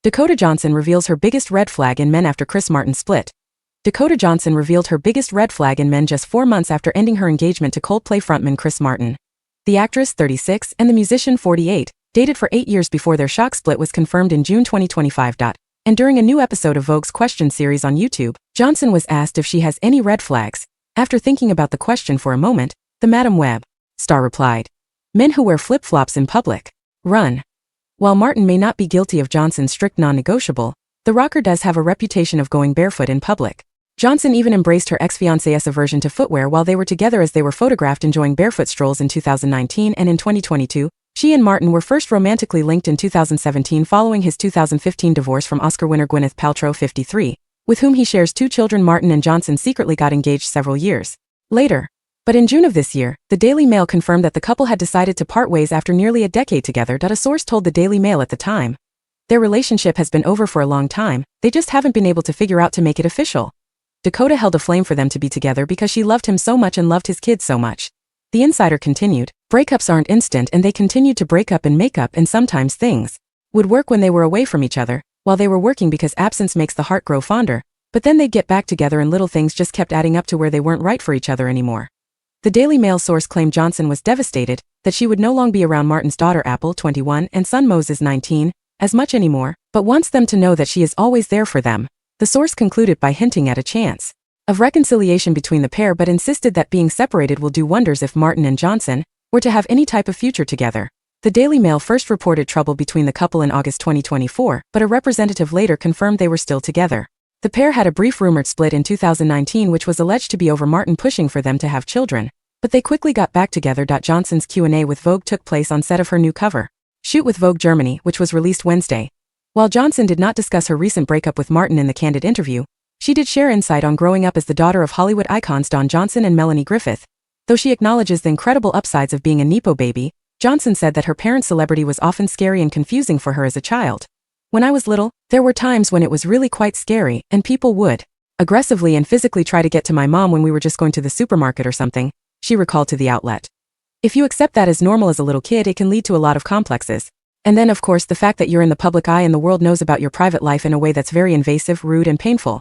Dakota Johnson reveals her biggest red flag in men after Chris Martin split. Dakota Johnson revealed her biggest red flag in men just 4 months after ending her engagement to Coldplay frontman Chris Martin. The actress, 36, and the musician, 48, dated for 8 years before their shock split was confirmed in June 2025. And during a new episode of Vogue's Question series on YouTube, Johnson was asked if she has any red flags. After thinking about the question for a moment, the Madam Web star replied, "Men who wear flip-flops in public. Run." While Martin may not be guilty of Johnson's strict non-negotiable, the rocker does have a reputation of going barefoot in public. Johnson even embraced her ex-fiancé's aversion to footwear while they were together as they were photographed enjoying barefoot strolls in 2019 and in 2022. She and Martin were first romantically linked in 2017 following his 2015 divorce from Oscar winner Gwyneth Paltrow, 53, with whom he shares 2 children. Martin and Johnson secretly got engaged several years later. But in June of this year, the Daily Mail confirmed that the couple had decided to part ways after nearly a decade together. A source told the Daily Mail at the time, "Their relationship has been over for a long time, they just haven't been able to figure out to make it official. Dakota held a flame for them to be together because she loved him so much and loved his kids so much." The insider continued, "Breakups aren't instant and they continued to break up and make up, and sometimes things would work when they were away from each other, while they were working because absence makes the heart grow fonder, but then they'd get back together and little things just kept adding up to where they weren't right for each other anymore." The Daily Mail source claimed Johnson was devastated that she would no longer be around Martin's daughter Apple, 21, and son Moses, 19, as much anymore, but wants them to know that she is always there for them. The source concluded by hinting at a chance of reconciliation between the pair, but insisted that being separated will do wonders if Martin and Johnson were to have any type of future together. The Daily Mail first reported trouble between the couple in August 2024, but a representative later confirmed they were still together. The pair had a brief rumored split in 2019, which was alleged to be over Martin pushing for them to have children, but they quickly got back together. Johnson's Q&A with Vogue took place on set of her new cover shoot with Vogue Germany, which was released Wednesday. While Johnson did not discuss her recent breakup with Martin in the candid interview, she did share insight on growing up as the daughter of Hollywood icons Don Johnson and Melanie Griffith. Though she acknowledges the incredible upsides of being a Nepo baby, Johnson said that her parents' celebrity was often scary and confusing for her as a child. "When I was little, there were times when it was really quite scary, and people would aggressively and physically try to get to my mom when we were just going to the supermarket or something," she recalled to the outlet. If you accept that as normal as a little kid, it can lead to a lot of complexes. And then, of course, the fact that you're in the public eye and the world knows about your private life in a way that's very invasive, rude, and painful.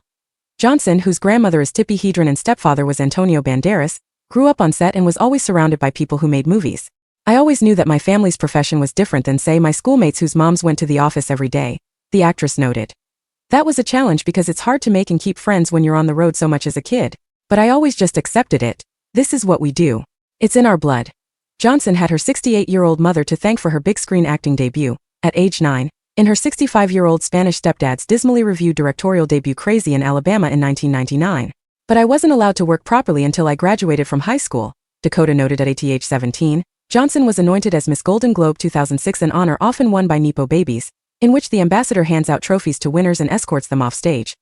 Johnson, whose grandmother is Tippi Hedren and stepfather was Antonio Banderas, grew up on set and was always surrounded by people who made movies. "I always knew that my family's profession was different than, say, my schoolmates whose moms went to the office every day," the actress noted. "That was a challenge because it's hard to make and keep friends when you're on the road so much as a kid. But I always just accepted it. This is what we do. It's in our blood." Johnson had her 68-year-old mother to thank for her big screen acting debut, at age 9, in her 65-year-old Spanish stepdad's dismally reviewed directorial debut Crazy in Alabama in 1999. "But I wasn't allowed to work properly until I graduated from high school," Dakota noted. At age 17, Johnson was anointed as Miss Golden Globe 2006, an honor often won by Nepo babies, in which the ambassador hands out trophies to winners and escorts them off stage.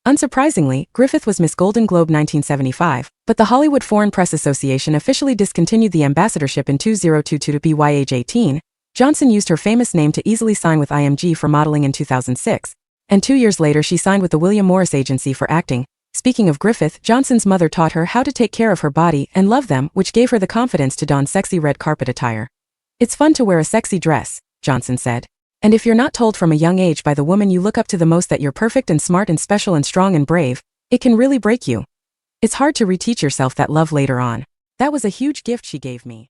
Unsurprisingly, Griffith was Miss Golden Globe 1975, but the Hollywood Foreign Press Association officially discontinued the ambassadorship in 2022 to by age 18. Johnson used her famous name to easily sign with IMG for modeling in 2006, and 2 years later she signed with the William Morris Agency for acting. Speaking of Griffith, Johnson's mother taught her how to take care of her body and love them, which gave her the confidence to don sexy red carpet attire. "It's fun to wear a sexy dress," Johnson said. "And if you're not told from a young age by the woman you look up to the most that you're perfect and smart and special and strong and brave, it can really break you. It's hard to reteach yourself that love later on. That was a huge gift she gave me."